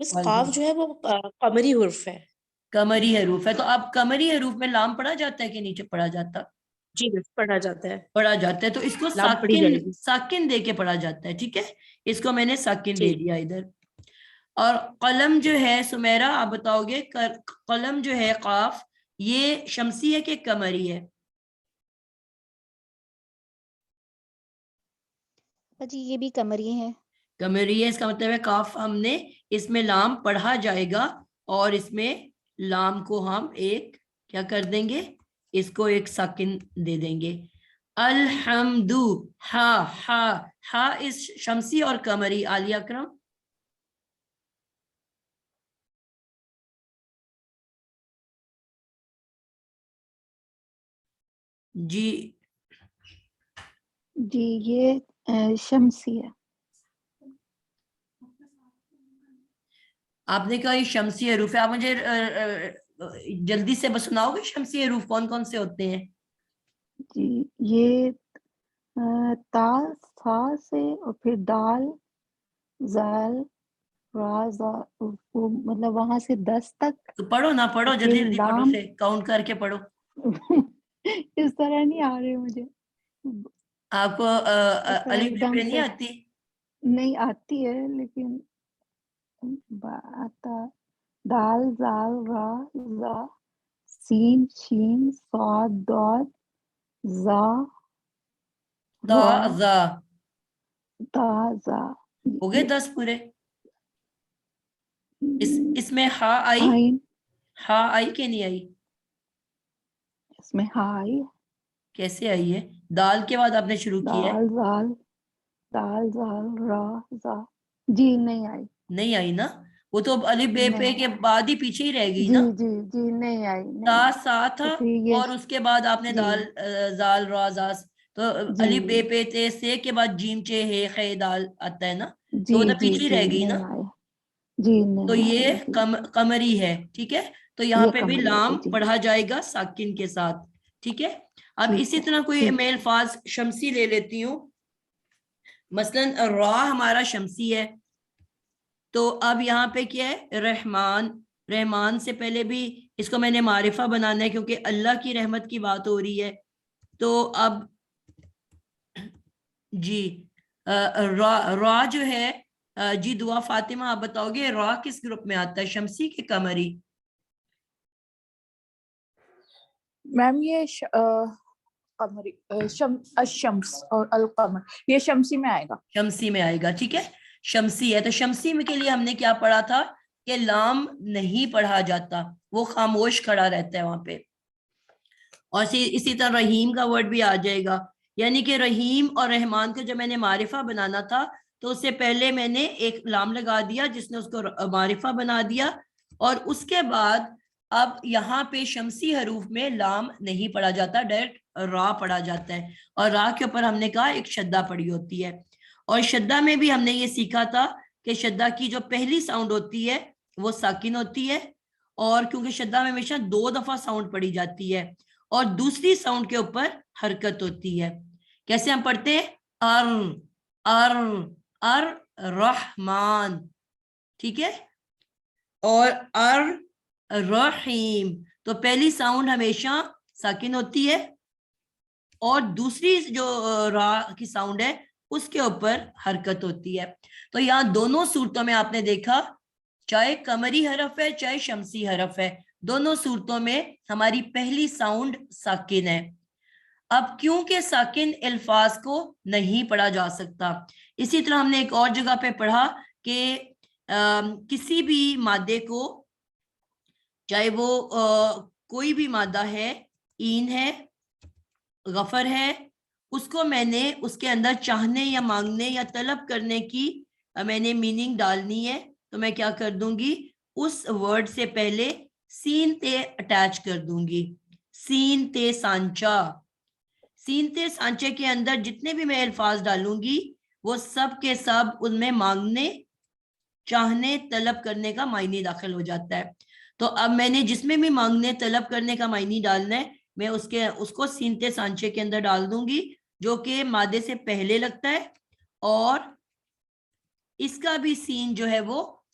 اس قاف جو ہے وہ قمری حرف ہے. قمری حروف ہے. تو اب قمری حروف میں لام پڑھا جاتا ہے کہ نیچے پڑھا جاتا؟ جی پڑھا جاتا ہے. پڑھا جاتا ہے. تو اس کو لام پڑھی جائے گی. ساکن دے کے پڑھا جاتا ہے. ٹھیک ہے, اس کو میں نے ساکن دے جی. دیا ادھر. اور قلم جو ہے سمیرہ آپ بتاؤ گے, قلم جو ہے قاف, یہ شمسی ہے کہ قمری ہے؟ جی یہ بھی قمری ہے. قمری ہے. اس کا مطلب ہے کاف ہم نے اس میں لام پڑھا جائے گا, اور اس میں لام کو ہم ایک کیا کر دیں گے, اس کو ایک ساکن دے دیں گے. الحمدو, ہا ہا ہا اس شمسی اور قمری. عالیہ اکرم. جی جی یہ شمسی ہے. آپ نے کہا یہ شمسی حروف ہے. آپ مجھے جلدی سے بس سناؤ گے شمسی حروف کون کون سے ہوتے ہیں؟ جی یہ تا سا سے اور پھر دال زال را زا, مطلب وہاں سے 10 تک. تو پڑھو نا, پڑھو جلدی پھر جلدی پڑھو, لام سے کاؤنٹ کر کے پڑھو. اس طرح نہیں آ رہے مجھے. آپ کو ایسا الف ایک بے دم پہ نہیں سے آتی؟ نہیں آتی ہے, لیکن آتا دال زال را زا سین شین صاد داد زا تا را زا. تا زا. ہو گئے 10 پورے. اس میں ہا آئی, آئین, ہا آئی کہ نہیں آئی؟ اس میں ہائی. کیسے آئی ہے؟ دال کے بعد آپ نے شروع کیا ہے. دال زال را زا. جی نہیں آئی. نہیں آئی نا, وہ تو اب الف بے پہ نہیں کے بعد ہی پیچھے ہی رہ گئی جی نا. جی جی نہیں آئی تا نہیں آئی. سا تو تھا, پھر یہ اور اس کے بعد آپ نے جی دال زال را زاس, تو جی الف بے پہ تے سے کے بعد جیم چے ہے خے دال آتا ہے نا, تو جی وہ تو جی پیچھے ہی جی رہ گئی نا. نہیں آئے. جی تو نہیں یہ آئے. جی قمری ہے. ٹھیک ہے, تو یہاں یہ پہ بھی قمری ہے. لام جی پڑھا جائے گا ساکن کے ساتھ. ٹھیک ہے, اب ٹھیک اسی ہے طرح کوئی ٹھیک میں ہے. الفاظ شمسی لے لیتی ہوں. مثلا را ہمارا شمسی ہے, تو اب یہاں پہ کیا ہے, رحمان. رحمان سے پہلے بھی اس کو میں نے معرفہ بنانا ہے, کیونکہ اللہ کی رحمت کی بات ہو رہی ہے. تو اب جی را جو ہے, جی دعا فاطمہ آپ بتاؤ گے را کس گروپ میں آتا ہے, شمسی کے قمری؟ میم یہ قمری الشمس اور القمر یہ شمسی میں آئے گا. شمسی میں آئے گا. ٹھیک ہے, شمسی ہے. تو شمسی میں کے لیے ہم نے کیا پڑھا تھا کہ لام نہیں پڑھا جاتا, وہ خاموش کھڑا رہتا ہے وہاں پہ. اور اسی طرح رحیم کا ورڈ بھی آ جائے گا, یعنی کہ رحیم اور رحمان کو جب میں نے معرفہ بنانا تھا تو اس سے پہلے میں نے ایک لام لگا دیا جس نے اس کو معرفہ بنا دیا, اور اس کے بعد اب یہاں پہ شمسی حروف میں لام نہیں پڑھا جاتا, ڈائریکٹ را پڑھا جاتا ہے. اور را کے اوپر ہم نے کہا ایک شدہ پڑی ہوتی ہے. اور شدہ میں بھی ہم نے یہ سیکھا تھا کہ شدہ کی جو پہلی ساؤنڈ ہوتی ہے وہ ساکن ہوتی ہے, اور کیونکہ شدہ میں ہمیشہ 2 دفعہ ساؤنڈ پڑی جاتی ہے, اور دوسری ساؤنڈ کے اوپر حرکت ہوتی ہے. کیسے ہم پڑھتے ہیں, ار ار رحمان. ٹھیک ہے, اور رحیم, تو پہلی ساؤنڈ ہمیشہ ساکن ہوتی ہے, اور دوسری جو را کی ساؤنڈ ہے اس کے اوپر حرکت ہوتی ہے. تو یہاں دونوں صورتوں میں آپ نے دیکھا, چاہے قمری حرف ہے چاہے شمسی حرف ہے, دونوں صورتوں میں ہماری پہلی ساؤنڈ ساکن ہے. اب کیونکہ ساکن الفاظ کو نہیں پڑھا جا سکتا, اسی طرح ہم نے ایک اور جگہ پہ پڑھا کہ کسی بھی مادے کو, چاہے وہ کوئی بھی مادہ ہے, این ہے, غفر ہے, اس کو میں نے اس کے اندر چاہنے یا مانگنے یا طلب کرنے کی میں نے میننگ ڈالنی ہے, تو میں کیا کر دوں گی, اس ورڈ سے پہلے سین تے اٹیچ کر دوں گی. سین تے سانچا, سین تے سانچے کے اندر جتنے بھی میں الفاظ ڈالوں گی وہ سب کے سب ان میں مانگنے, چاہنے, طلب کرنے کا معنی داخل ہو جاتا ہے. تو اب میں نے جس میں بھی مانگنے طلب کرنے کا معنی ڈالنا ہے, میں اس کو سینتے سانچے کے اندر ڈال دوں گی, جو کہ مادے سے پہلے لگتا ہے, اور اس کا بھی سین جو ہے وہ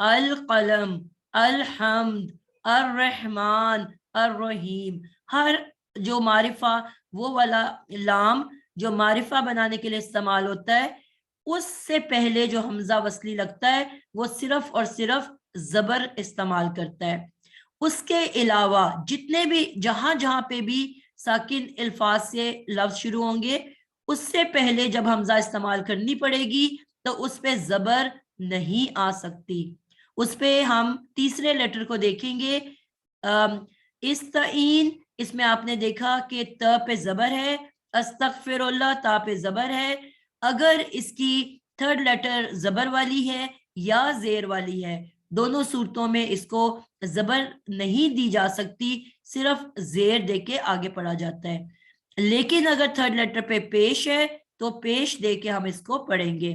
القلم, الحمد, الرحمن, الرحیم. ہر جو معرفہ وہ والا لام جو معرفہ بنانے کے لیے استعمال ہوتا ہے اس سے پہلے جو حمزہ وصلی لگتا ہے وہ صرف اور صرف زبر استعمال کرتا ہے. اس کے علاوہ جتنے بھی جہاں جہاں پہ بھی ساکن الفاظ سے لفظ شروع ہوں گے اس سے پہلے جب حمزہ استعمال کرنی پڑے گی تو اس پہ زبر نہیں آ سکتی. اس پہ ہم تیسرے لیٹر کو دیکھیں گے. استعین, اس میں آپ نے دیکھا کہ ت پہ زبر ہے, استغفر اللہ تا پہ زبر ہے. اگر اس کی تھرڈ لیٹر زبر والی ہے یا زیر والی ہے, دونوں صورتوں میں اس کو زبر نہیں دی جا سکتی, صرف زیر دے کے آگے پڑھا جاتا ہے. لیکن اگر تھرڈ لیٹر پہ پیش ہے تو پیش دے کے ہم اس کو پڑھیں گے.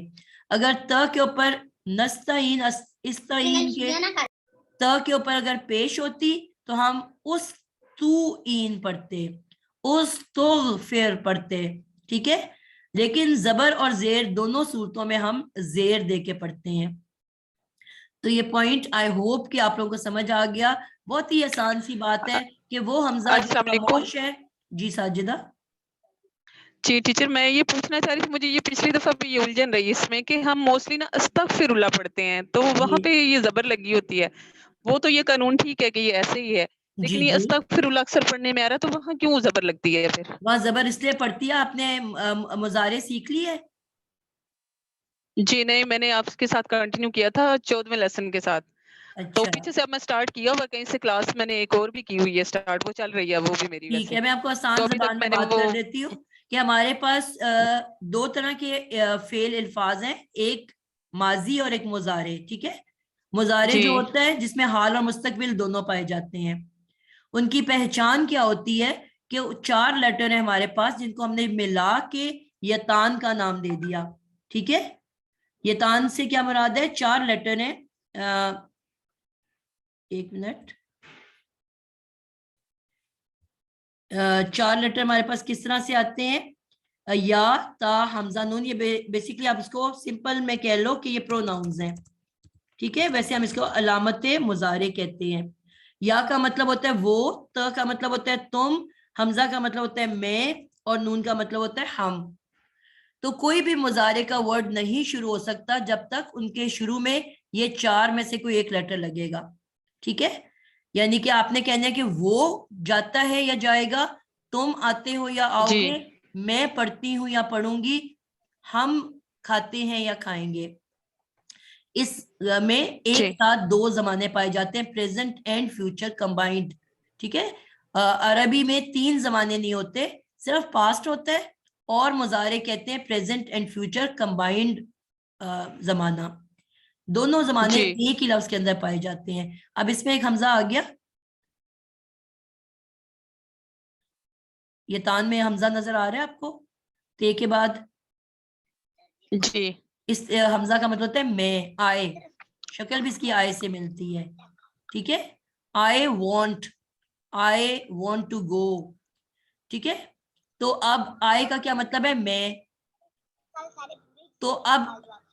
اگر ت کے اوپر نستعین, استعین کے ت کے اوپر اگر پیش ہوتی تو ہم اس تو این پڑھتے, اس تغفر پڑھتے, ٹھیک ہے. لیکن زبر اور زیر دونوں صورتوں میں ہم زیر دے کے پڑھتے ہیں. تو یہ پوائنٹ آئی ہوپ کہ آپ لوگوں کو سمجھ آ گیا. بہت ہی آسان سی بات ہے کہ وہ حمزہ جو السلام علیکم. خاموش ہے. جی ساجدہ. جی ٹیچر, میں یہ پوچھنا چاہ رہی تھی, مجھے یہ پچھلی دفعہ بھی یہ الجھن رہی اس میں کہ ہم موسٹلی نا استغفر اللہ پڑھتے ہیں تو وہاں پہ یہ زبر لگی ہوتی ہے. وہ تو یہ قانون ٹھیک ہے کہ یہ ایسے ہی ہے, لیکن جی یہ جی استغفر اللہ اکثر پڑھنے میں آ رہا ہے تو وہاں کیوں زبر لگتی ہے پھر؟ وہاں زبر اس لیے پڑتی ہے, آپ نے مضارع سیکھ لی ہے. جی نہیں, میں نے آپ کے ساتھ کنٹینیو کیا تھا 14ویں لیسن کے ساتھ. تو اچھا پیچھے سے اب میں سٹارٹ کیا ہوا, کہیں سے کلاس میں نے ایک اور بھی کی ہوئی ہے سٹارٹ, وہ چل رہی ہے وہ بھی میری. ٹھیک ویسے ہے, میں آپ کو تو آسان ابھی تک زبان میں میں نے بات وہ کر دیتی ہوں کہ ہمارے پاس دو طرح کے فعل الفاظ ہیں, ایک ماضی اور ایک مضارع. ٹھیک ہے. مضارع جو جی ہوتا ہے جس میں حال اور مستقبل دونوں پائے جاتے ہیں, ان کی پہچان کیا ہوتی ہے کہ 4 لیٹر ہیں ہمارے پاس جن کو ہم نے ملا کے یتان کا نام دے دیا. ٹھیک ہے. یتان سے کیا مراد ہے, 4 لیٹر ہیں. ایک منٹ, 4 لیٹر ہمارے پاس کس طرح سے آتے ہیں, یا تا حمزہ نون. یہ بیسیکلی آپ اس کو سمپل میں کہہ لو کہ یہ پروناؤنز ہیں. ٹھیک ہے. ویسے ہم اس کو علامت مضارع کہتے ہیں. یا کا مطلب ہوتا ہے وہ, تا کا مطلب ہوتا ہے تم, حمزہ کا مطلب ہوتا ہے میں, اور نون کا مطلب ہوتا ہے ہم. تو کوئی بھی مضارع کا ورڈ نہیں شروع ہو سکتا جب تک ان کے شروع میں یہ 4 میں سے کوئی ایک لیٹر لگے گا. ٹھیک ہے. یعنی کہ آپ نے کہنا ہے کہ وہ جاتا ہے یا جائے گا, تم آتے ہو یا آؤ جی گے, میں پڑھتی ہوں یا پڑھوں گی, ہم کھاتے ہیں یا کھائیں گے. اس میں ایک جی ساتھ 2 زمانے پائے جاتے ہیں, پریزنٹ اینڈ فیوچر کمبائنڈ. ٹھیک ہے. عربی میں 3 زمانے نہیں ہوتے, صرف پاسٹ ہوتا ہے, اور مضارع کہتے ہیں پریزنٹ اینڈ فیوچر کمبائنڈ زمانہ. دونوں زمانے جی ایک ہی لفظ کے اندر پائے جاتے ہیں. اب اس میں ایک حمزہ آ گیا, یہ تان میں حمزہ نظر آ رہا ہے آپ کو, تے کے بعد جی اس حمزہ کا مطلب ہوتا ہے میں, آئے. شکل بھی اس کی آئے سے ملتی ہے. ٹھیک ہے. I want to go. ٹھیک ہے. تو اب آئے کا کیا مطلب ہے, میں. تو اب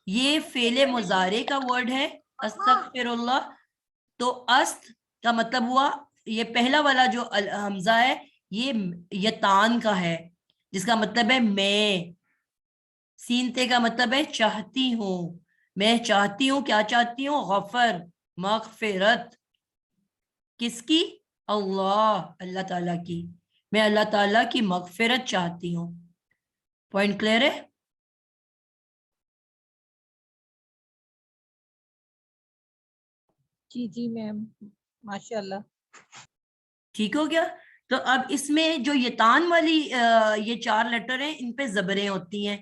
یہ فعل مضارع کا ورڈ ہے استغفر اللہ. تو است کا مطلب ہوا, یہ پہلا والا جو حمزہ ہے یہ یتان کا ہے جس کا مطلب ہے میں. سین تے کا مطلب ہے چاہتی ہوں, میں چاہتی ہوں. کیا چاہتی ہوں, غفر, مغفرت. کس کی, اللہ تعالیٰ کی. میں اللہ تعالیٰ کی مغفرت چاہتی ہوں. پوائنٹ کلیئر ہے. جی جی میم, ماشاء اللہ. ٹھیک ہو گیا. تو اب اس میں جو یتان والی یہ 4 لیٹر ہیں ان پہ زبریں ہوتی ہیں.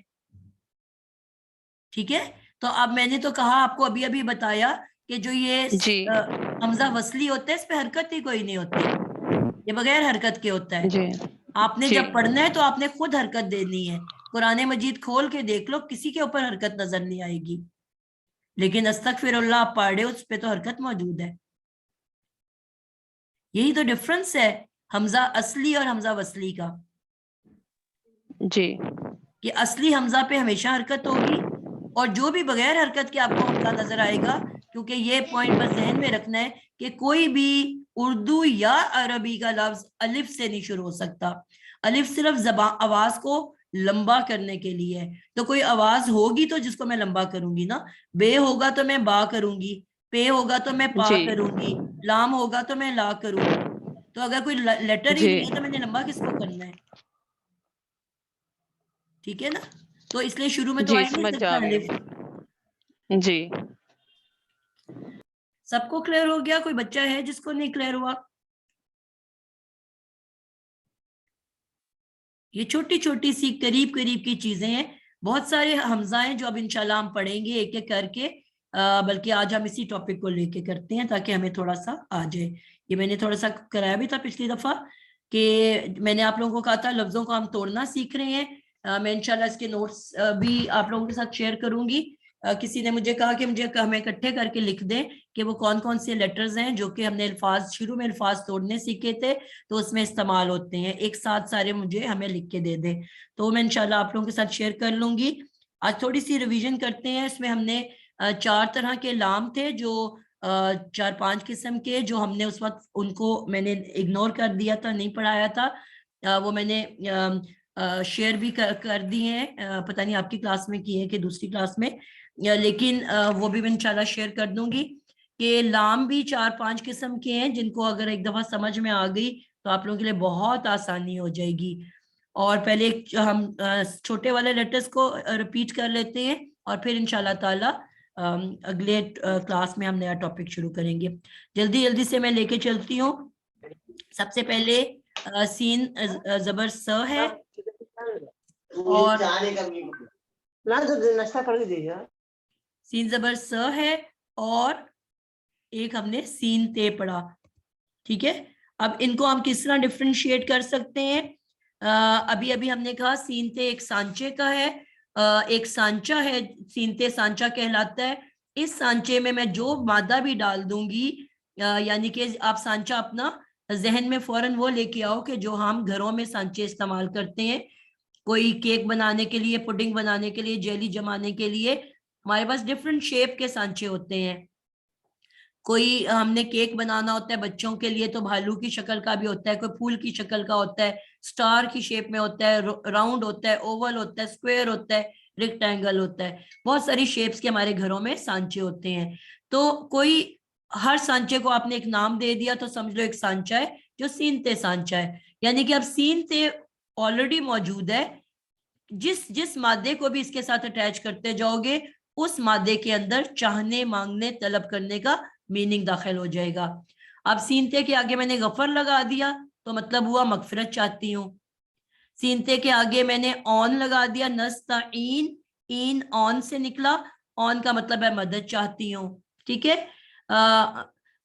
ٹھیک ہے. تو اب میں نے تو کہا آپ کو ابھی ابھی بتایا کہ جو یہ جی حمزہ وصلی ہوتا ہے اس پہ حرکت ہی کوئی نہیں ہوتی, یہ بغیر حرکت کے ہوتا ہے. جی آپ نے جی جب پڑھنا ہے تو آپ نے خود حرکت دینی ہے. قرآن مجید کھول کے دیکھ لو, کسی کے اوپر حرکت نظر نہیں آئے گی. لیکن استغفر اللہ آپ پڑھ رہے ہو, اس پہ تو حرکت موجود ہے. یہی تو ڈفرنس ہے حمزہ اصلی اور حمزہ وصلی کا, جی کہ اصلی حمزہ پہ ہمیشہ حرکت ہوگی, اور جو بھی بغیر حرکت کے آپ کو حمزہ نظر آئے گا کیونکہ یہ پوائنٹ بس ذہن میں رکھنا ہے کہ کوئی بھی اردو یا عربی کا لفظ الف سے نہیں شروع ہو سکتا. الف صرف آواز کو لمبا کرنے کے لیے ہے. تو کوئی آواز ہوگی تو جس کو میں لمبا کروں گی نا. بے ہوگا تو میں با کروں گی, پے ہوگا تو میں پا جی کروں گی, لام ہوگا تو میں لا کروں گی. تو اگر کوئی لیٹر ہی جی نہیں ہے تو میں نے لمبا کس کو کرنا ہے؟ ٹھیک ہے نا. تو اس لیے شروع میں تو جی آ ہی نہیں سمجھ سکتا آ گئی. الف. جی سب کو کلیئر ہو گیا؟ کوئی بچہ ہے جس کو نہیں کلیئر ہوا؟ یہ چھوٹی چھوٹی سی قریب قریب کی چیزیں ہیں. بہت سارے حمزہ ہیں جو اب انشاءاللہ ہم پڑھیں گے ایک ایک کر کے, بلکہ آج ہم اسی ٹاپک کو لے کے کرتے ہیں تاکہ ہمیں تھوڑا سا آ جائے. یہ میں نے تھوڑا سا کرایا بھی تھا پچھلی دفعہ کہ میں نے آپ لوگوں کو کہا تھا لفظوں کو ہم توڑنا سیکھ رہے ہیں. میں انشاءاللہ اس کے نوٹس بھی آپ لوگوں کے ساتھ شیئر کروں گی. کسی نے مجھے کہا کہ مجھے ہمیں اکٹھے کر کے لکھ دیں کہ وہ کون کون سے لیٹرز ہیں جو کہ ہم نے شروع میں الفاظ توڑنے سیکھے تھے تو اس میں استعمال ہوتے ہیں. ایک ساتھ سارے مجھے ہمیں لکھ کے دے دیں تو میں انشاءاللہ آپ لوگوں کے ساتھ شیئر کر لوں گی. آج تھوڑی سی ریویژن کرتے ہیں. اس میں ہم نے 4 طرح کے لام تھے جو 4-5 قسم کے, جو ہم نے اس وقت ان کو میں نے اگنور کر دیا تھا, نہیں پڑھایا تھا. وہ میں نے شیئر بھی کر دی ہیں, پتہ نہیں آپ کی کلاس میں کی ہے کہ دوسری کلاس میں, لیکن وہ بھی میں انشاءاللہ شیئر کر دوں گی کہ لام بھی 4-5 قسم کے ہیں جن کو اگر ایک دفعہ سمجھ میں آ گئی تو آپ لوگوں کے لیے بہت آسانی ہو جائے گی. اور پہلے ہم چھوٹے والے لیٹرز کو ریپیٹ کر لیتے ہیں اور پھر انشاءاللہ تعالی اگلے کلاس میں ہم نیا ٹاپک شروع کریں گے. جلدی جلدی سے میں لے کے چلتی ہوں. سب سے پہلے سین زبر س ہے اور سین زبر س ہے اور ایک ہم نے سین تے پڑھا. ٹھیک ہے, اب ان کو ہم کس طرح ڈفرینشیٹ کر سکتے ہیں؟ ابھی ابھی ہم نے کہا سین تے ایک سانچے کا ہے, ایک سانچہ ہے, سین تے سانچہ کہلاتا ہے. اس سانچے میں جو مادہ بھی ڈال دوں گی, یعنی کہ آپ سانچہ اپنا ذہن میں فوراً وہ لے کے آؤ کہ جو ہم گھروں میں سانچے استعمال کرتے ہیں. کوئی کیک بنانے کے لیے, پڈنگ بنانے کے لیے, جیلی جمانے کے لیے ہمارے پاس ڈفرینٹ شیپ کے سانچے ہوتے ہیں. کوئی ہم نے کیک بنانا ہوتا ہے بچوں کے لیے تو بھالو کی شکل کا بھی ہوتا ہے, کوئی پھول کی شکل کا ہوتا ہے, سٹار کی شیپ میں ہوتا ہے, راؤنڈ ہوتا ہے, اوول ہوتا ہے, سکوئر ہوتا ہے, ریکٹینگل ہوتا ہے. بہت ساری شیپس کے ہمارے گھروں میں سانچے ہوتے ہیں. تو کوئی ہر سانچے کو آپ نے ایک نام دے دیا تو سمجھ لو ایک سانچہ ہے جو سین تے سانچہ ہے. یعنی کہ اب سین تے آلریڈی موجود ہے, جس مادے کو بھی اس کے ساتھ اٹیچ کرتے جاؤ گے اس مادے کے اندر چاہنے, مانگنے, طلب کرنے کا میننگ داخل ہو جائے گا. اب سینتے کے آگے میں نے غفر لگا دیا تو مطلب ہوا مغفرت چاہتی ہوں. سینتے کے آگے میں نے اون لگا دیا, نستعین, این اون سے نکلا, اون کا مطلب ہے مدد چاہتی ہوں. ٹھیک ہے,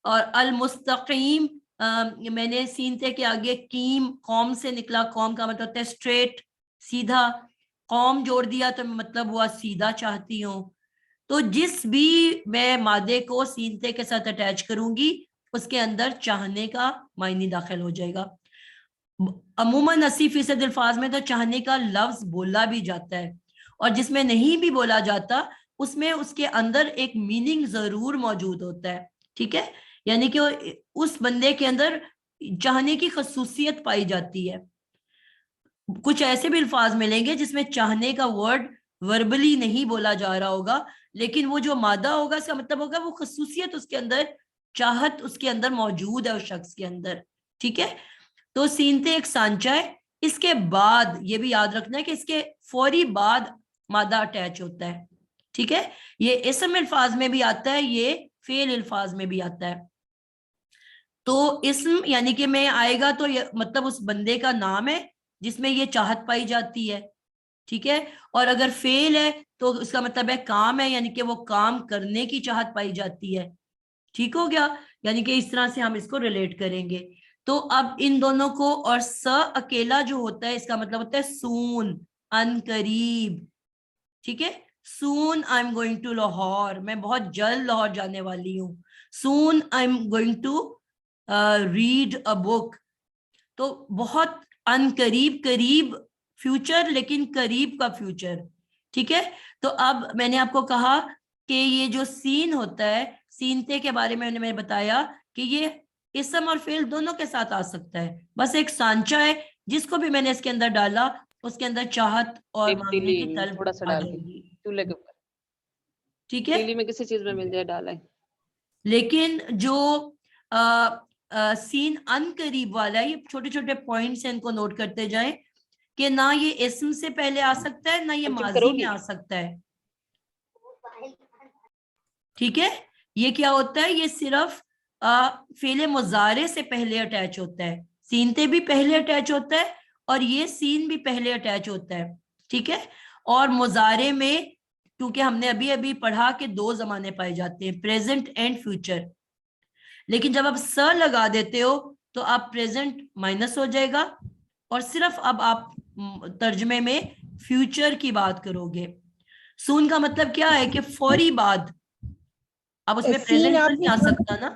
اور المستقیم میں نے سینتے کے آگے کیم, قوم سے نکلا, قوم کا مطلب ہے اسٹریٹ, سیدھا. قوم جوڑ دیا تو مطلب ہوا سیدھا چاہتی ہوں. تو جس بھی میں مادے کو سینتے کے ساتھ اٹیچ کروں گی اس کے اندر چاہنے کا معنی داخل ہو جائے گا. عموماً 80% الفاظ میں تو چاہنے کا لفظ بولا بھی جاتا ہے, اور جس میں نہیں بھی بولا جاتا اس میں اس کے اندر ایک میننگ ضرور موجود ہوتا ہے. ٹھیک ہے, یعنی کہ اس بندے کے اندر چاہنے کی خصوصیت پائی جاتی ہے. کچھ ایسے بھی الفاظ ملیں گے جس میں چاہنے کا ورڈ وربلی نہیں بولا جا رہا ہوگا, لیکن وہ جو مادہ ہوگا اس کا مطلب ہوگا وہ خصوصیت اس کے اندر, چاہت اس کے اندر موجود ہے اس شخص کے اندر. ٹھیک ہے, تو سینتے ایک سانچہ ہے. اس کے بعد یہ بھی یاد رکھنا ہے کہ اس کے فوری بعد مادہ اٹیچ ہوتا ہے. ٹھیک ہے, یہ اسم الفاظ میں بھی آتا ہے, یہ فعل الفاظ میں بھی آتا ہے. تو اسم یعنی کہ میں آئے گا تو مطلب اس بندے کا نام ہے جس میں یہ چاہت پائی جاتی ہے. ٹھیک ہے, اور اگر فعل ہے تو اس کا مطلب ہے کام ہے, یعنی کہ وہ کام کرنے کی چاہت پائی جاتی ہے. ٹھیک ہو گیا, یعنی کہ اس طرح سے ہم اس کو ریلیٹ کریں گے. تو اب ان دونوں کو, اور س اکیلا جو ہوتا ہے اس کا مطلب ہوتا ہے سون, ان قریب. ٹھیک ہے, soon I am going to Lahore, میں بہت جلد لاہور جانے والی ہوں. Soon I am going to read a book, تو بہت ان قریب, قریب فیوچر لیکن قریب کا فیوچر. ٹھیک ہے, تو اب میں نے آپ کو کہا کہ یہ جو سین ہوتا ہے سینتے کے بارے میں میں نے بتایا کہ یہ اسم اور فعل دونوں کے ساتھ آ سکتا ہے, بس ایک سانچہ ہے جس کو بھی میں نے اس کے اندر ڈالا اس کے اندر چاہت اور مانگنے کی طلب تھوڑا سا آ ڈال جائے کے گی. چولہے کے اوپر, ٹھیک ہے, تیلی میں کسی چیز میں مل جائے ڈالا ہے. لیکن جو سین ان قریب والا ہے, یہ چھوٹے چھوٹے پوائنٹس ہیں, ان کو نوٹ کرتے جائیں کہ نہ یہ اسم سے پہلے آ سکتا ہے نہ یہ چپ ماضی کرو میں گی. آ سکتا ہے. ٹھیک ہے, یہ کیا ہوتا ہے, یہ صرف فعل مضارع سے پہلے اٹیچ ہوتا ہے, سینتے بھی پہلے اٹیچ ہوتا ہے اور یہ سین بھی پہلے اٹیچ ہوتا ہے. ٹھیک ہے, اور مضارع میں کیونکہ ہم نے ابھی ابھی پڑھا کہ دو زمانے پائے جاتے ہیں, پریزنٹ اینڈ فیوچر, لیکن جب آپ س لگا دیتے ہو تو آپ پریزنٹ مائنس ہو جائے گا اور صرف اب آپ ترجمے میں فیوچر کی بات کرو گے. سون کا مطلب کیا ہے کہ فوری بعد, اب اس میں سین پریزنٹ آپ نہیں نے آ سکتا نا,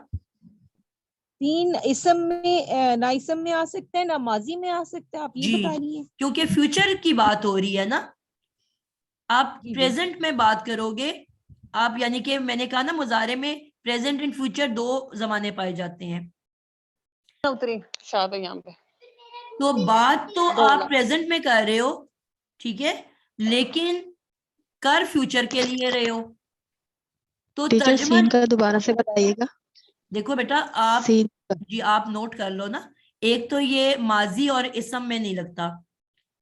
سین اسم میں نہ اسم میں آ سکتا ہے نہ ماضی میں آ سکتا ہے, آپ یہ جی بتا رہی ہیں. کیونکہ فیوچر کی بات ہو رہی ہے نا, آپ جی جی. پریزنٹ میں بات کرو گے آپ, یعنی کہ میں نے کہا نا مضارع میں پریزنٹ اینڈ فیوچر دو زمانے پائے جاتے ہیں, اتری شاد ہے یہاں پہ. تو بات تو دو آپ لاکھ. پریزنٹ میں کر رہے ہو, ٹھیک ہے, لیکن کر فیوچر کے لیے رہے ہو. تو ٹیچر ترجمہ سین کا دوبارہ سے بتائیے گا. دیکھو بیٹا آپ, سین جی آپ نوٹ کر لو نا, ایک تو یہ ماضی اور اسم میں نہیں لگتا.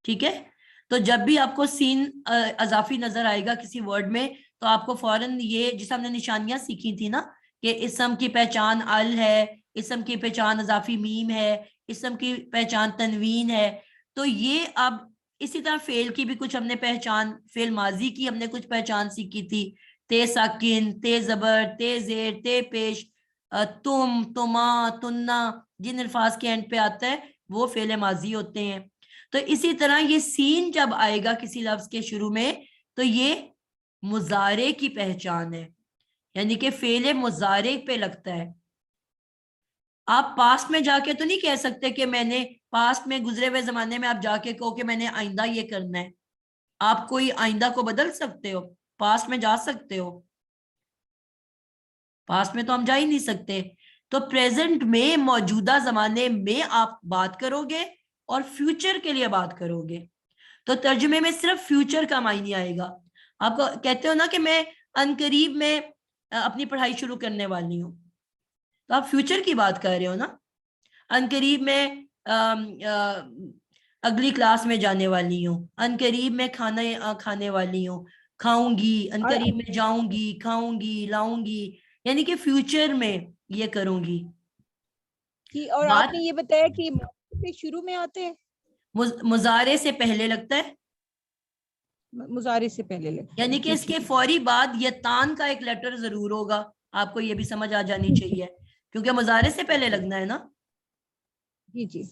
ٹھیک ہے, تو جب بھی آپ کو سین اضافی نظر آئے گا کسی ورڈ میں تو آپ کو فوراً یہ جس ہم نے نشانیاں سیکھی تھی نا کہ اسم کی پہچان ال ہے, اسم کی پہچان اضافی میم ہے, اسم کی پہچان تنوین ہے, تو یہ اب اسی طرح فعل کی بھی کچھ ہم نے پہچان, فعل ماضی کی ہم نے کچھ پہچان سیکھی تھی, تے ساکن, تے زبر, تے زیر, تے پیش, تم, تما, تننا, جن الفاظ کے اینڈ پہ آتا ہے وہ فعل ماضی ہوتے ہیں. تو اسی طرح یہ سین جب آئے گا کسی لفظ کے شروع میں تو یہ مضارع کی پہچان ہے, یعنی کہ فعل مضارع پہ لگتا ہے. آپ پاسٹ میں جا کے تو نہیں کہہ سکتے کہ میں نے پاسٹ میں گزرے ہوئے زمانے میں آپ جا کے کہو کہ میں نے آئندہ یہ کرنا ہے. آپ کوئی آئندہ کو بدل سکتے ہو, پاسٹ میں جا سکتے ہو, پاسٹ میں تو ہم جا ہی نہیں سکتے. تو پریزنٹ میں موجودہ زمانے میں آپ بات کرو گے اور فیوچر کے لیے بات کرو گے, تو ترجمے میں صرف فیوچر کا معنی آئے گا. آپ کو کہتے ہو نا کہ میں عنقریب میں اپنی پڑھائی شروع کرنے والی ہوں, تو آپ فیوچر کی بات کر رہے ہو نا. عنقریب میں اگلی کلاس میں جانے والی ہوں, عنقریب میں کھانا کھانے والی ہوں, کھاؤں گی, عنقریب میں جاؤں گی, کھاؤں گی, لاؤں گی, یعنی کہ فیوچر میں یہ کروں گی. اور بات آپ نے یہ بتایا کہ سے شروع میں آتے ہیں, مضارع سے پہلے لگتا ہے, مضارع سے پہلے لگتا ہے. یعنی کہ اس کے فوری بعد یہ تان کا ایک لیٹر ضرور ہوگا. آپ کو یہ بھی سمجھ آ جانی چاہیے کیونکہ مضارع سے پہلے لگنا ہے نا. جی جی.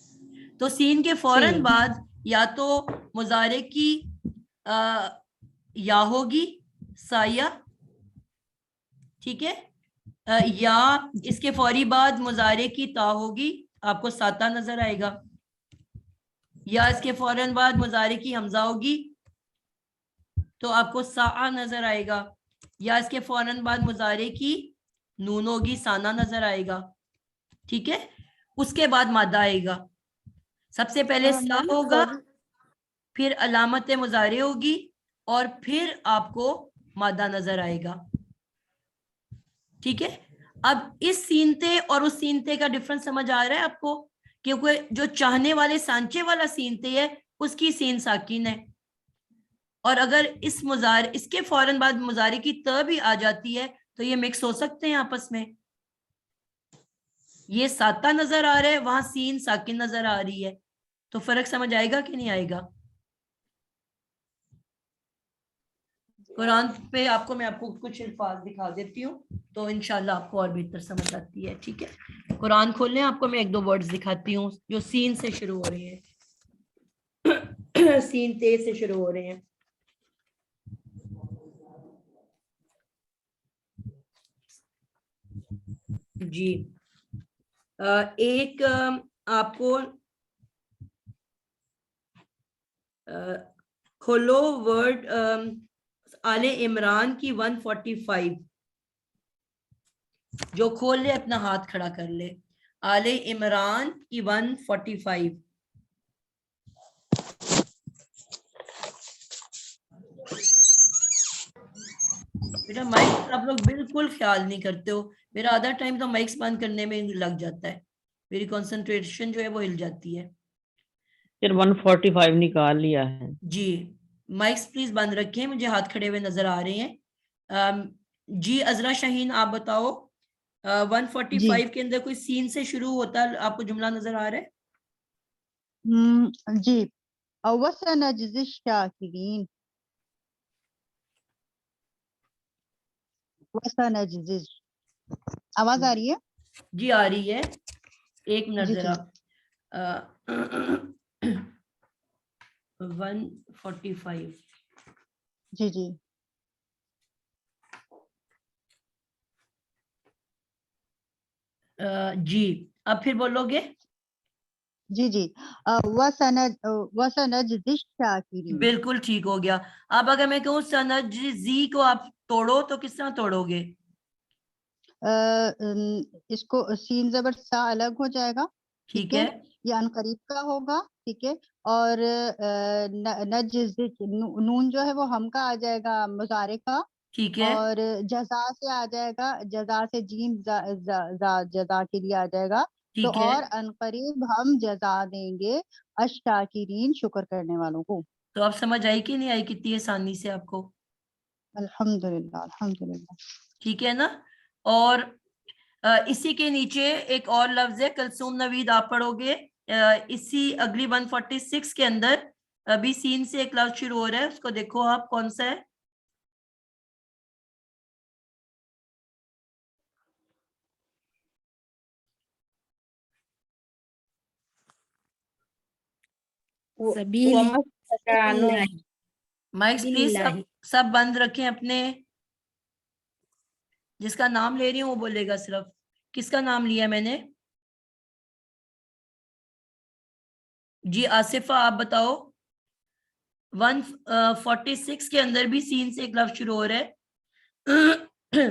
تو سین کے فوراً بعد یا تو مضارع کی یا ہوگی سایہ, ٹھیک ہے, یا اس کے فوری بعد مضارع کی تا ہوگی, آپ کو ساتہ نظر آئے گا, یا اس کے فوراً بعد مضارع کی حمزہ ہوگی تو آپ کو سا نظر آئے گا, یا اس کے فوراً بعد مضارع کی نون ہوگی, سانا نظر آئے گا. ٹھیک ہے, اس کے بعد مادہ آئے گا. سب سے پہلے سا ہوگا, پھر علامت مضارع ہوگی اور پھر آپ کو مادہ نظر آئے گا. ٹھیک ہے, اب اس سینتے اور اس سینتے کا ڈفرنس سمجھ آ رہا ہے آپ کو, کیونکہ جو چاہنے والے سانچے والا سینتے ہے اس کی سین ساکن ہے, اور اگر اس کے فوراً بعد مضارع کی ت بھی آ جاتی ہے تو یہ مکس ہو سکتے ہیں آپس میں. یہ ساتہ نظر آ رہا ہے, وہاں سین ساکن نظر آ رہی ہے, تو فرق سمجھ آئے گا کہ نہیں آئے گا. قرآن پہ میں آپ کو کچھ الفاظ دکھا دیتی ہوں تو انشاءاللہ آپ کو اور بہتر سمجھ آتی ہے. ٹھیک ہے, قرآن کھول لیں, آپ کو میں ایک دو ورڈز دکھاتی ہوں جو سین سے شروع ہو رہے ہیں, سین تے سے شروع ہو رہے ہیں. جی ایک آپ کو کھولو ورڈ آل عمران کی 145, جو کھول لے اپنا ہاتھ کھڑا کر لے. آل عمران کی 145. بیٹا مائک آپ لوگ بالکل خیال نہیں کرتے ہو. میرا آدھا ٹائم تو مائکس بند کرنے میں لگ جاتا ہے. میری کنسنٹریشن جو ہے وہ ہل جاتی ہے. پھر 145 نکال لیا ہے. جی مائکس پلیز بند رکھیں, مجھے ہاتھ کھڑے ہوئے نظر آ رہے ہیں. جی عذرا شاہین آپ بتاؤ 145 کے اندر کوئی سین سے شروع ہوتا ہے, آپ کو جملہ نظر آ رہا ہے؟ جی وَسَنَجْزِي الشَّاكِرِينَ. وَسَنَجْزِي آواز آ رہی ہے؟ جی آ رہی ہے. ایک منٹ جی ذرا. 145. جی جی جی اب پھر بولو گے. جی جی وَسَنَجْزِي الشَّاكِرِينَ. بالکل ٹھیک ہو گیا. اب اگر میں کہوں سنجزی کو آپ توڑو تو کس طرح توڑو گے؟ اس کو سین زبر سا الگ ہو جائے گا. ٹھیک ہے. یہ عنقریب کا ہوگا. ٹھیک ہے. اور نون جو ہے وہ ہم کا آ جائے گا مضارع کا. ٹھیک ہے. اور جزا سے آ جائے گا, جزا سے جیم جزا کے لیے آ جائے گا. تو ٹھیک ہے. اور عنقریب ہم جزا دیں گے الشاکرین شکر کرنے والوں کو. تو آپ سمجھ آئی کہ نہیں آئی کتنی آسانی سے آپ کو؟ الحمدللہ الحمدللہ. ٹھیک ہے نا. اور اسی کے نیچے ایک اور لفظ ہے کلثوم نوید, آپ پڑھو گے اسی اگلی 146 کے اندر ابھی سین سے ایک لفظ شروع ہو رہا ہے, اس کو دیکھو آپ کون سا ہے. مائکس پلیز سب بند رکھیں اپنے. جس کا نام لے رہی ہوں وہ بولے گا صرف. کس کا نام لیا میں نے؟ جی آصفہ آپ بتاؤ. 146 کے اندر بھی سین سے ایک لفظ شروع ہو رہا ہے.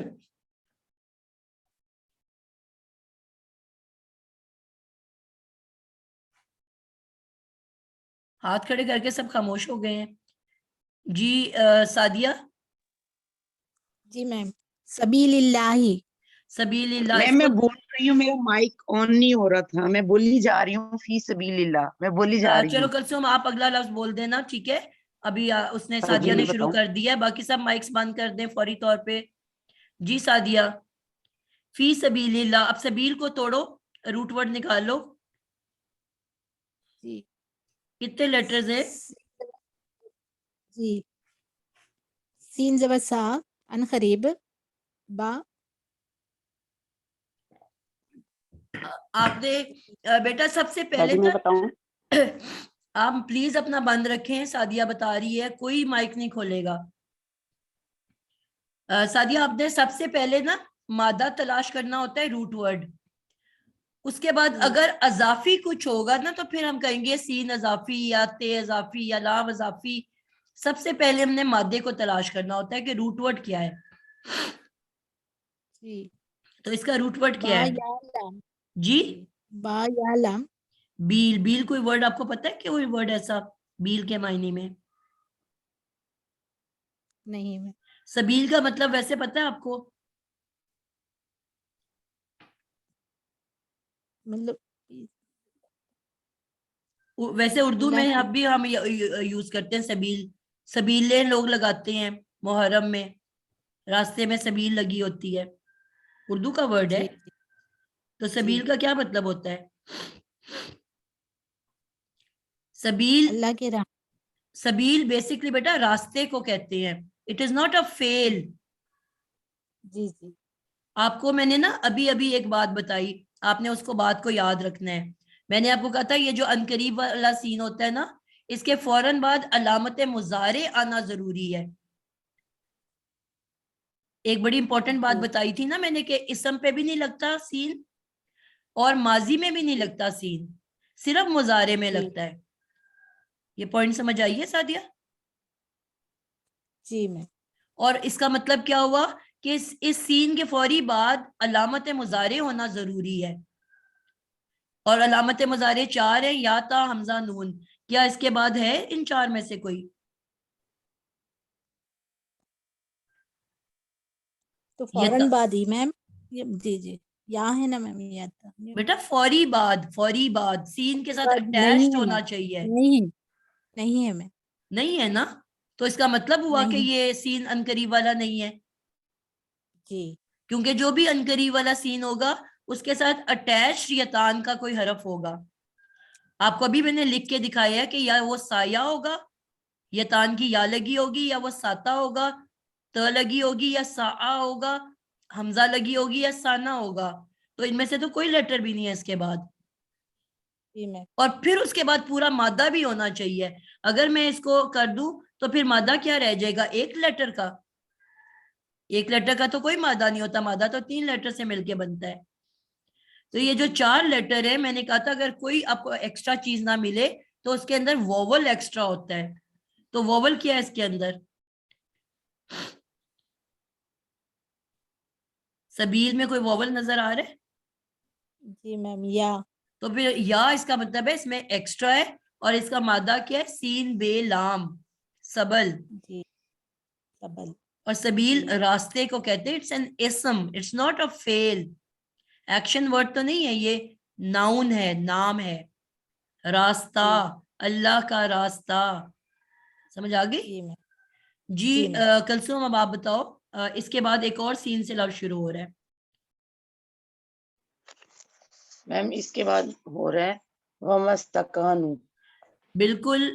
ہاتھ کھڑے کر کے سب خاموش ہو گئے ہیں. جی سعدیہ. جی میم سبیل اللہ. سبیل اللہ. میں بول رہی ہوں, میرا مائک آن نہیں ہو رہا تھا, میں بولی جا رہی ہوں فی سبیل اللہ, میں بولی جا رہی چلو ہوں. کلثوم آپ اگلا لفظ بول دینا. ٹھیک ہے. ابھی اس نے جی سعدیہ میں نے شروع بتاؤں. کر دیا ہے, باقی سب مائکس بند کر دیں فوری طور پہ. جی سعدیہ فی سبیل اللہ. اب سبیل کو توڑو, روٹ ورڈ نکال لو. جی کتنے لیٹرز ہیں؟ جی سین زبر سا عنقریب با. آپ نے بیٹا سب سے پہلے میں بتاؤں. آپ پلیز اپنا بند رکھیں. سعدیہ بتا رہی ہے کوئی مائک نہیں کھولے گا. سعدیہ آپ نے سب سے پہلے نا مادہ تلاش کرنا ہوتا ہے, روٹ ورڈ. اس کے بعد اگر اضافی کچھ ہوگا نا تو پھر ہم کہیں گے سین اضافی یا تے اضافی یا لام اضافی. سب سے پہلے ہم نے مادے کو تلاش کرنا ہوتا ہے کہ روٹ ورڈ کیا ہے. جی تو اس کا روٹ ورڈ با کیا ہے؟ یا لام. جی با یا لام. بیل. بیل کوئی ورڈ آپ کو پتا ہے کہ کوئی ورڈ ایسا بیل کے معنی میں؟ نہیں میں سبیل کا مطلب ویسے پتا ہے آپ کو؟ مطلب ویسے اردو اللہ میں کی اب بھی ہم یوز کرتے ہیں سبیل. سبیلیں لوگ لگاتے ہیں محرم میں, راستے میں سبیل لگی ہوتی ہے, اردو کا ورڈ ہے. جی تو سبیل کا کیا مطلب ہوتا ہے؟ سبیل اللہ کے راہ. سبیل بیسکلی بیٹا راستے کو کہتے ہیں. اٹ از ناٹ اے فیل. جی جی آپ کو میں نے نا ابھی ایک بات بتائی, آپ نے اس کو بات کو یاد رکھنا ہے. میں نے آپ کو کہا تھا یہ جو عنقریب والا سین ہوتا ہے نا, اس کے فوراً بعد علامت مضارع آنا ضروری ہے. ایک بڑی امپورٹنٹ بات بتائی تھی نا میں نے کہ اسم پہ بھی نہیں لگتا سین اور ماضی میں بھی نہیں لگتا سین, صرف مضارع میں لگتا ہے. یہ پوائنٹ سمجھ آئیے سعدیہ؟ جی میں. اور اس کا مطلب کیا ہوا کہ اس سین کے فوری بعد علامت مضارع ہونا ضروری ہے, اور علامت مضارع 4 ہے, یا تا حمزہ نون. کیا اس کے بعد ہے ان 4 میں سے کوئی؟ تو یہ فوراً بعد ہی میم. جی جی یہاں ہے نا میم, یہ آتا بیٹا فوری بعد سین کے ساتھ نہیں اٹیچڈ ہے ہونا میم, چاہیے. نہیں ہے میم, نہیں ہے نا, تو اس کا مطلب ہوا کہ نہیں. یہ سین عنقریب والا نہیں ہے, جی کیونکہ جو بھی عنقریب والا سین ہوگا اس کے ساتھ اٹیچ یتان کا کوئی حرف ہوگا. آپ کو ابھی میں نے لکھ کے دکھایا ہے کہ یا وہ سایہ ہوگا, یتان کی یا لگی ہوگی, یا وہ ساتا ہوگا, ت لگی ہوگی, یا سا ہوگا, حمزہ لگی ہوگی, یا سانا ہوگا. تو ان میں سے تو کوئی لیٹر بھی نہیں ہے اس کے بعد. جی میم. اور پھر اس کے بعد پورا مادہ بھی ہونا چاہیے. اگر میں اس کو کر دوں تو پھر مادہ کیا رہ جائے گا؟ ایک لیٹر کا. ایک لیٹر کا تو کوئی مادہ نہیں ہوتا, مادہ تو 3 لیٹر سے مل کے بنتا ہے. تو یہ جو 4 لیٹر ہے, میں نے کہا تھا اگر کوئی آپ کو ایکسٹرا چیز نہ ملے تو اس کے اندر ووول ایکسٹرا ہوتا ہے. تو ووول کیا ہے اس کے اندر؟ سبیل میں کوئی ووول نظر آ رہا ہے؟ جی میم یا. تو پھر یا اس کا مطلب ہے اس میں ایکسٹرا ہے, اور اس کا مادہ کیا ہے؟ سین بے لام, سبل. جی سبل. اور سبیل راستے کو کہتے ہیں, اٹس این اسم, اٹس ناٹ اے فعل. ایکشن ورڈ تو نہیں ہے, یہ ناؤن ہے, نام ہے. راستہ, اللہ کا راستہ. سمجھ آ گئی؟ جی میم. جی جی میم. کلثوم اب آپ بتاؤ, اس کے بعد ایک اور سین سے لفظ شروع ہو رہا ہے. میم اس کے بعد ہو رہا ہے ومستکانو. بالکل,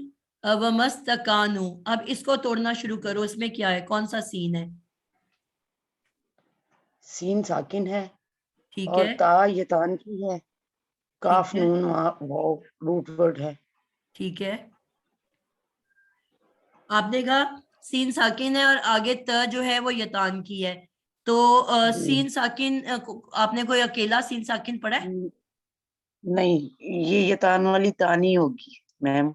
ومستکانو. اب اس کو توڑنا شروع کرو, اس میں کیا ہے, کون سا سین ہے؟ سین ساکن ہے ٹھیک اور ہے, تا یتان کی ہے, کاف ٹھیک ہے, نون واو روٹ ورڈ ہے. ٹھیک ہے. آپ نے کہا سین ساکن ہے اور آگے ت جو ہے وہ یتان کی ہے. تو جی سین ساکن, آپ نے کوئی اکیلا سین ساکن پڑھا ہے؟ نہیں, یہ یتان والی تانی ہوگی میم,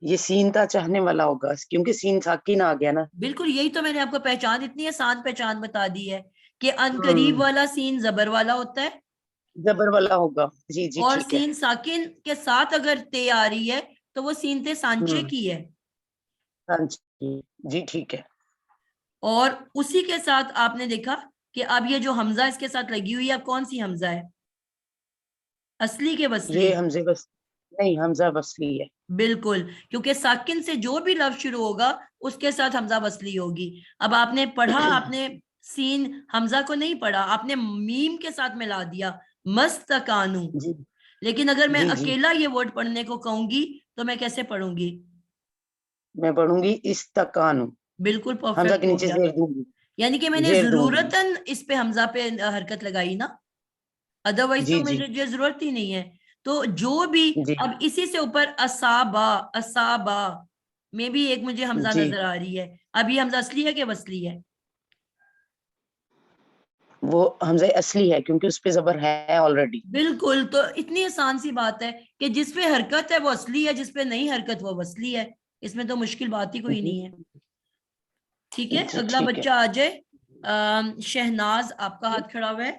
یہ سین تا چاہنے والا ہوگا کیونکہ سین ساکن آ گیا نا. بالکل, یہی تو میں نے آپ کو پہچان, اتنی آسان پہچان بتا دی ہے کہ ان قریب والا سین زبر والا ہوتا ہے, زبر والا ہوگا. جی جی اور ٹھیک ہے. سین ساکن کے ساتھ اگر تے آ رہی ہے تو وہ سین تے سانچے کی ہے. جی ٹھیک ہے. اور اسی کے ساتھ آپ نے دیکھا کہ اب یہ جو حمزہ اس کے ساتھ لگی ہوئی ہے, اب کون سی حمزہ ہے؟ اصلی کے وصلی؟ یہ حمزے بس نہیں, حمزہ وصلی ہے. بالکل, کیونکہ ساکن سے جو بھی لفظ شروع ہوگا اس کے ساتھ حمزہ وصلی ہوگی. اب آپ نے پڑھا, آپ نے سین حمزہ کو نہیں پڑھا, آپ نے میم کے ساتھ ملا دیا, مستکانو. جی لیکن اگر میں جی جی اکیلا یہ ورڈ پڑھنے کو کہوں گی تو میں کیسے پڑھوں گی؟ میں پڑھوں گی استکانو, بالکل حمزہ پرفیکٹ کے ہو نیچے گیا. زیر دوں گی. یعنی کہ میں نے زیر دوں گی. ضرورتاً اس پہ حمزہ پہ حرکت لگائی نا, ادروائز جی تو جی مجھے ضرورت ہی نہیں ہے. تو جو بھی, جی اب اسی سے اوپر اسابا میں بھی ایک مجھے حمزہ جی نظر آ رہی ہے. اب یہ حمزہ اصلی ہے کہ وصلی ہے؟ وہ حمزہ اصلی ہے کیونکہ اس پہ زبر ہے آلریڈی. بالکل, تو اتنی آسان سی بات ہے کہ جس پہ حرکت ہے وہ اصلی ہے, جس پہ نہیں حرکت وہ وصلی ہے. اس میں تو مشکل بات ہی کوئی نہیں ہے. ٹھیک ہے, جی اگلا ٹھیک ہے. بچہ آ جائے. شہناز, آپ کا ہاتھ کھڑا ہوا ہے.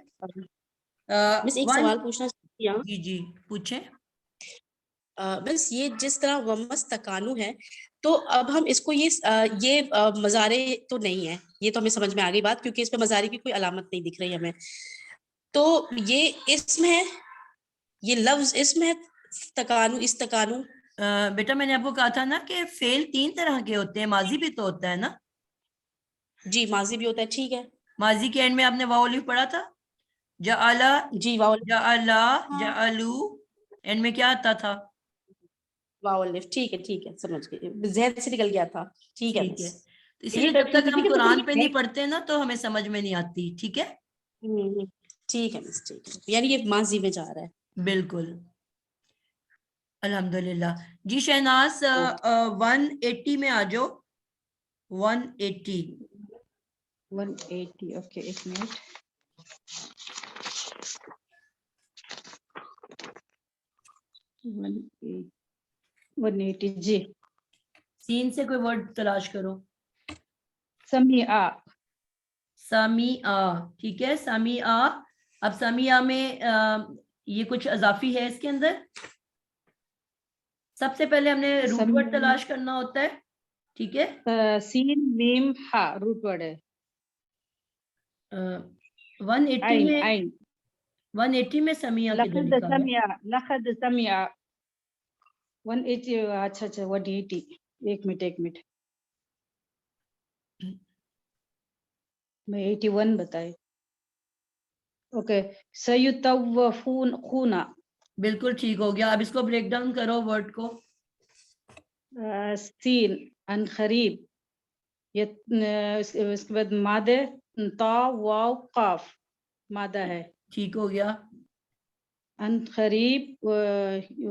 بس ایک سوال پوچھنا چاہتی ہوں. جی جی پوچھیں. بس یہ جس طرح ومستکانو ہے, تو اب ہم اس کو یہ مضارع تو نہیں ہے, یہ تو ہمیں سمجھ میں آ گئی بات, کیونکہ اس پہ مضارع کی کوئی علامت نہیں دکھ رہی ہمیں. تو یہ اسم ہے, یہ لفظ اسم ہے تکانو, استکانو. بیٹا میں نے آپ کو کہا تھا نا کہ فعل 3 طرح کے ہوتے ہیں, ماضی بھی تو ہوتا ہے نا. جی ماضی بھی ہوتا ہے, ٹھیک ہے. ماضی کے اینڈ میں آپ نے واو الف پڑھا تھا, جعلا, جی واو جعلا, جعلو, اینڈ میں کیا آتا تھا؟ واو الف. ٹھیک ہے, سمجھ گئی, ذہن سے نکل گیا تھا. ٹھیک ہے, ٹھیک بس ہے, تو اسی یہ لیے جب کنفیوز تک تھی ہم کہ تو قرآن یہ پہ ہے. نہیں پڑھتے نا تو ہمیں سمجھ میں نہیں آتی. ٹھیک ہے, ٹھیک ہے بس, ٹھیک ہے, یعنی یہ ماضی میں جا رہا ہے. بالکل, الحمدللہ. جی شہناز 180 میں آ جاؤ. 180. 180 اوکے, ایک منٹ. 180 جی. سین سے کوئی ورڈ تلاش کرو. سمیع, سمیع, ٹھیک ہے, سمیع. اب سمیع میں یہ کچھ اضافی ہے اس کے اندر. سب سے پہلے ہم نے روٹ ورڈ تلاش کرنا ہوتا ہے, ٹھیک ہے. سین میم ہا روٹ ورڈ ہے. 180 میں عین 180 میں سمیع کدھر لقد لکھا ہے؟ سمع لقد سمع 180. اچھا 180. ایک منٹ میں 81 بتائے. اوکے. سیطوفون خونا. بالکل ٹھیک ہو گیا. اب اس کو بریک ڈاؤن کرو ورڈ کو. سین ان قریب. اس کے بعد مادہ تا واو قاف مادہ ہے. ٹھیک ہو گیا. ان قریب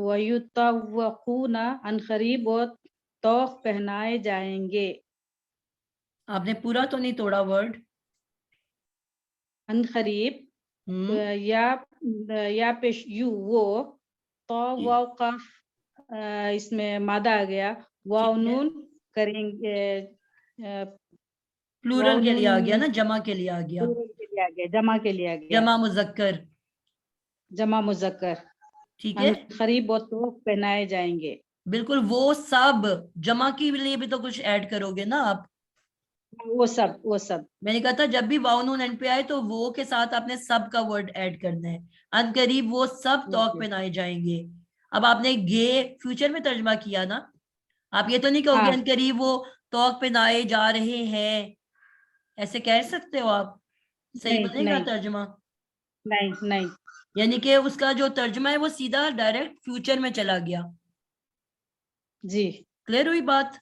ویطوقون ان قریب و طوق پہنائے جائیں گے. آپ نے پورا تو نہیں توڑا ورڈ. ان قریب یا پیش یو وہ تو واو قاف اس میں مادہ آ گیا. واو نون کریں گے. پلورل کے لیے آ گیا نا, جمع کے لیے آ گیا. جمع کے لیے آ گیا. جمع مذکر. جمع مذکر. ٹھیک ہے. قریب و طوق پہنائے جائیں گے. بالکل. وہ سب جمع کے لیے بھی تو کچھ ایڈ کرو گے نا آپ. وہ سب میں نے کہا تھا جب بھی واو نون اینڈ پہ آئے تو وہ کے ساتھ آپ نے سب کا ورڈ ایڈ کرنا ہے. ان قریب وہ سب توق پہنائے جائیں گے. اب آپ نے گے فیوچر میں ترجمہ کیا نا, آپ یہ تو نہیں کہو گے ان قریب وہ توق پہنائے جا رہے ہیں, ایسے کہہ سکتے ہو آپ؟ صحیح بنے گا ترجمہ؟ نہیں. یعنی کہ اس کا جو ترجمہ ہے وہ سیدھا ڈائریکٹ فیوچر میں چلا گیا. جی کلیئر ہوئی بات؟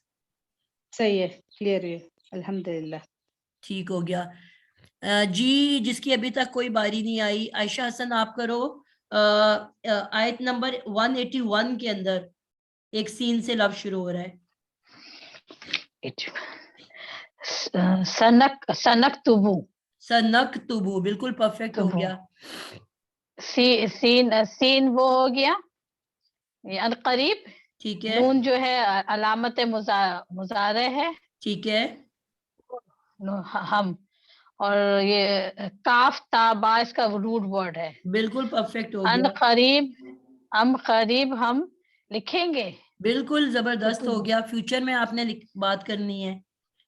صحیح ہے, کلیئر ہے الحمدللہ. ٹھیک ہو گیا. جی جس کی ابھی تک کوئی باری نہیں آئی, عائشہ حسن آپ کرو. آیت نمبر 181 کے اندر ایک سین سے لفظ شروع ہو رہا ہے. سنکتبو. بالکل پرفیکٹ ہو گیا. سین وہ ہو گیا القریب. ٹھیک ہے. نون جو ہے علامت مضارع ہے. ٹھیک ہے. ہم اور یہ کاف تا با اس کا روٹ ورڈ ہے. بالکل پرفیکٹ ہو گیا. ام قریب ہم لکھیں گے. بالکل زبردست ہو گیا. فیوچر میں آپ نے بات کرنی ہے.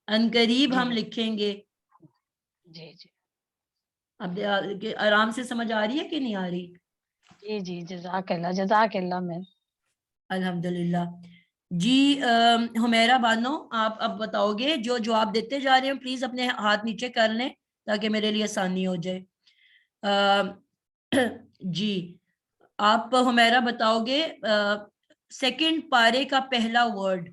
ان قریب ہم لکھیں گے. جی. اب آرام سے سمجھ آ رہی ہے کہ نہیں آ رہی؟ جی جزاک اللہ میں. الحمدللہ. جی حمیرہ بانو آپ اب بتاؤ گے. جو جواب دیتے جا رہے ہیں پلیز اپنے ہاتھ نیچے کر لیں تاکہ میرے لیے آسانی ہو جائے. جی آپ حمیرہ بتاؤ گے سیکنڈ پارے کا پہلا ورڈ.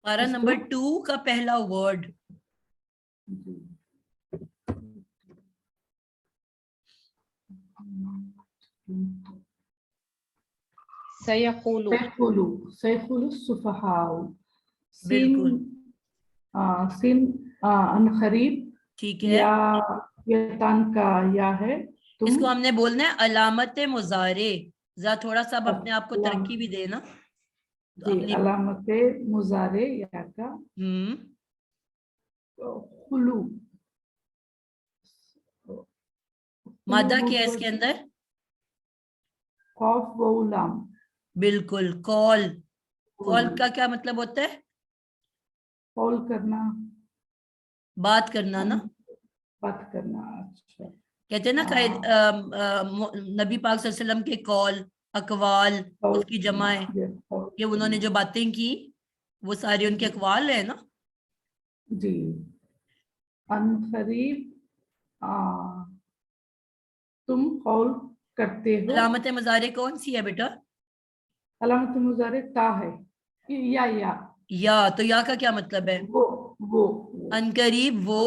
پارہ نمبر 2 کا پہلا ورڈ. سیقول السفہاء. بالکل سین ان قریب. ٹھیک ہے. یا تان کا یا ہے. اس کو ہم نے بولنا ہے علامت مضارع. ذرا تھوڑا سا اپنے آپ کو ترقی بھی دینا. جی علامت مضارع یا کا. خلو. مادہ کیا ہے اس کے اندر؟ قاف و لام. بالکل. کال. کال کا کیا مطلب ہوتا ہے؟ کال کرنا, بات کرنا نا. بات کرنا. اچھا. کہتے ہیں نا نبی پاک صلی اللہ علیہ وسلم کے کال اقوال اس کی جمع ہے کہ انہوں نے جو باتیں کی وہ سارے ان کے اقوال ہیں نا. جی. ان قریب تم قول کرتے ہو. علامت مضارع کون سی ہے بیٹا؟ علامت مضارع تا ہے. یا تو یا کا کیا مطلب ہے؟ وہ ان قریب وہ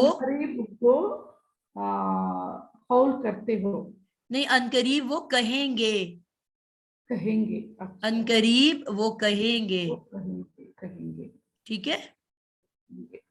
قول کرتے ہو. نہیں, ان قریب وہ کہیں گے. اچھا. ان قریب وہ کہیں گے. کہیں گے. ٹھیک ہے.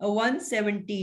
170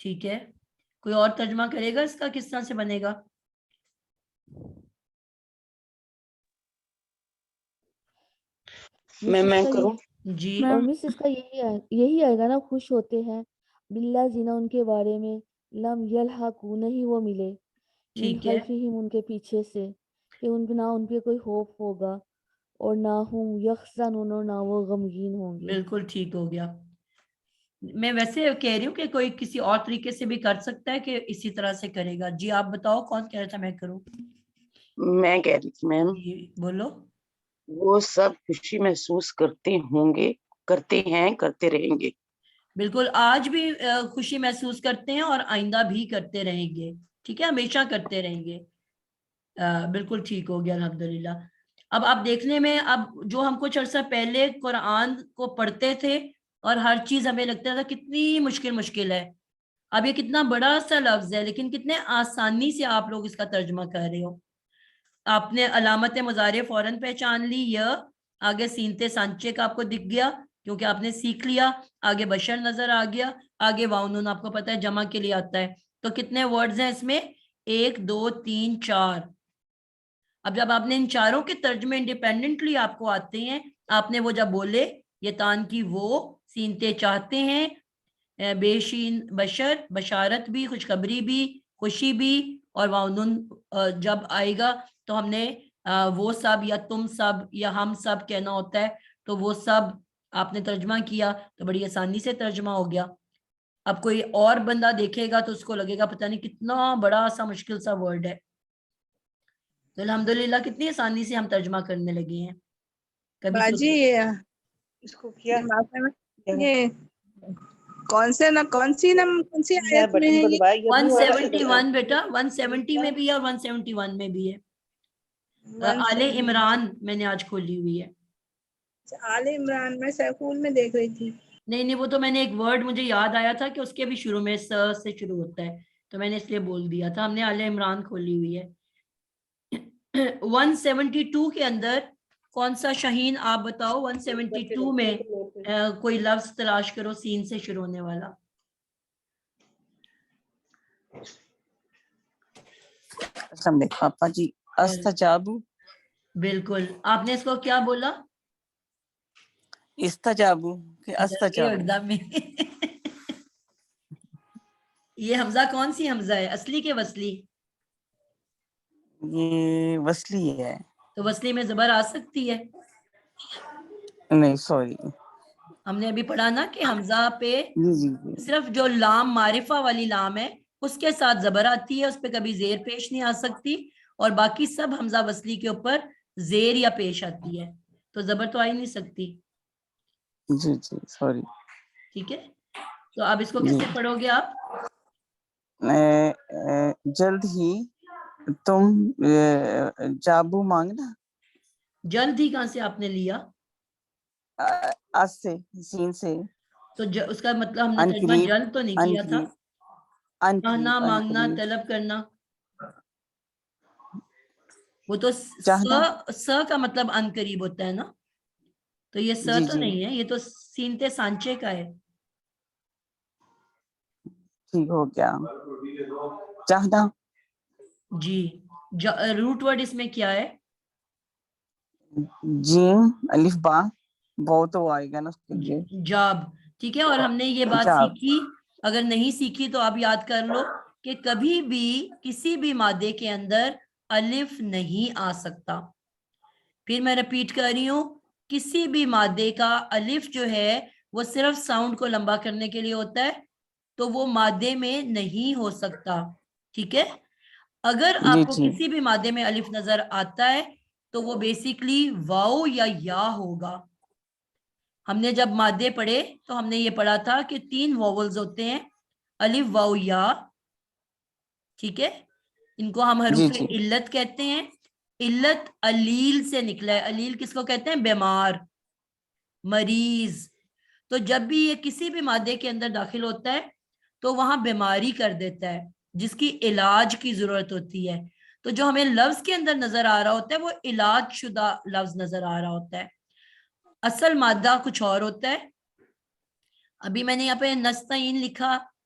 ٹھیک ہے, کوئی اور ترجمہ کرے گا اس کا کس طرح سے بنے گا؟ میں کروں. جی اور مس اس کا یہی آئے گا نا, خوش ہوتے ہیں باللہ زینا ان کے بارے میں, لم یلحقو نہیں وہ ملے, من ٹھیک ہے, خلفہم ان کے پیچھے سے, کہ نہ ان پہ کوئی خوف ہوگا, اور نہ ہم یحزنون, اور نہ وہ غمگین ہوں گے. بالکل ٹھیک ہو گیا. میں ویسے کہہ رہی ہوں کہ کوئی کسی اور طریقے سے بھی کر سکتا ہے کہ اسی طرح سے کرے گا. جی آپ بتاؤ کون کہہ رہا تھا میں کروں؟ میں کہہ رہی تھی میم, جی بولو. وہ سب خوشی محسوس کرتے ہوں گے, کرتے ہیں, کرتے رہیں گے. بالکل, آج بھی خوشی محسوس کرتے ہیں اور آئندہ بھی کرتے رہیں گے. ٹھیک ہے, ہمیشہ کرتے رہیں گے. بالکل ٹھیک ہو گیا الحمدللہ. اب آپ دیکھنے میں, اب جو ہم کچھ عرصہ پہلے قرآن کو پڑھتے تھے اور ہر چیز ہمیں لگتا تھا کتنی مشکل ہے, اب یہ کتنا بڑا سا لفظ ہے لیکن کتنے آسانی سے آپ لوگ اس کا ترجمہ کر رہے ہو. آپ نے علامت مضارع فوراً پہچان لی, یہ آگے سینتے سانچے کا آپ کو دکھ گیا کیونکہ آپ نے سیکھ لیا, آگے بشر نظر آ گیا, آگے واؤنون آپ کو پتہ ہے جمع کے لیے آتا ہے. تو کتنے ورڈز ہیں اس میں؟ 1 2 3 4. اب جب آپ نے ان چاروں کے ترجمے انڈیپینڈنٹلی آپ کو آتے ہیں, آپ نے وہ جب بولے, یہ تان کی وہ, سینتے چاہتے ہیں, بے شین بشر, بشارت بھی, خوشخبری بھی, خوشی بھی, اور واؤنون جب آئے گا تو ہم نے وہ سب یا تم سب یا ہم سب کہنا ہوتا ہے, تو وہ سب آپ نے ترجمہ کیا تو بڑی آسانی سے ترجمہ ہو گیا. اب کوئی اور بندہ دیکھے گا تو اس کو لگے گا پتہ نہیں کتنا بڑا سا مشکل سا ورڈ ہے. تو الحمدللہ کتنی آسانی سے ہم ترجمہ کرنے لگے ہیں. کبھی تو باجی اس کو کیا یہ کون سی آیت میں ہے یہ؟ 171 بیٹا, 170 میں بھی ہے اور 171 میں بھی ہے. آل عمران میں نے آج کھولی ہوئی ہے. آل عمران میں سیفول میں دیکھ رہی تھی. نہیں وہ تو میں نے ایک ورڈ مجھے یاد آیا تھا کہ اس کے بھی شروع میں س سے شروع ہوتا ہے, تو میں نے اس لیے بول دیا تھا. ہم نے آل عمران کھولی ہوئی ہے. 172 کے اندر کون سا شاہین آپ بتاؤ؟ 172 میں کوئی لفظ تلاش کرو سین سے شروع ہونے والا. پاپا جی استجابو. بالکل, آپ نے اس کو کیا بولا؟ استجابو کہ استجابو. یہ حمزہ کون سی حمزہ ہے, اصلی کے وصلی؟ یہ وصلی ہے. تو وصلی میں زبر آ سکتی ہے؟ نہیں سوری, ہم نے ابھی پڑھا نا کہ حمزہ پہ جی صرف جو لام معرفہ والی لام ہے اس کے ساتھ زبر آتی ہے, اس پہ کبھی زیر پیش نہیں آ سکتی, اور باقی سب حمزہ وصلی کے اوپر زیر یا پیش آتی ہے, تو زبر تو آ ہی نہیں سکتی. جی سوری. ٹھیک ہے, تو اب اس کو کس سے پڑھو گے آپ؟ جلد ہی تم جابو مانگنا. جلد ہی کہاں سے آپ نے لیا؟ آج سے, سین سے. تو اس کا مطلب ہم نے ترجمہ جلد تو نہیں کیا تھا. چاہنا, مانگنا, طلب کرنا, وہ تو س کا مطلب ان قریب ہوتا ہے نا, تو یہ س تو نہیں ہے, یہ تو سینتے سانچے کا ہے. ٹھیک ہو گیا. چاہنا. جی, روٹ ورڈ اس میں کیا ہے؟ جیم الف با, بہت تو آئے گا نا اس کے لیے. جاب. ٹھیک ہے, اور ہم نے یہ بات سیکھی, اگر نہیں سیکھی تو آپ یاد کر لو کہ کبھی بھی کسی بھی مادے کے اندر الف نہیں آ سکتا. پھر میں ریپیٹ کر رہی ہوں, کسی بھی مادے کا الف جو ہے وہ صرف ساؤنڈ کو لمبا کرنے کے لیے ہوتا ہے, تو وہ مادے میں نہیں ہو سکتا. ٹھیک ہے, اگر آپ کو کسی بھی مادے میں الف نظر آتا ہے تو وہ بیسیکلی واو یا ہوگا. ہم نے جب مادے پڑھے تو ہم نے یہ پڑھا تھا کہ 3 واولز ہوتے ہیں, الف واو یا. ٹھیک ہے, ان کو ہم حروف علت کہتے ہیں. علت علیل سے نکلا ہے. علیل کس کو کہتے ہیں؟ بیمار, مریض. تو جب بھی یہ کسی بھی مادے کے اندر داخل ہوتا ہے تو وہاں بیماری کر دیتا ہے جس کی علاج کی ضرورت ہوتی ہے. تو جو ہمیں لفظ کے اندر نظر آ رہا ہوتا ہے وہ علاج شدہ لفظ نظر آ رہا ہوتا ہے, اصل مادہ کچھ اور ہوتا ہے. ابھی میں نے یہاں پہ نستعین لکھا,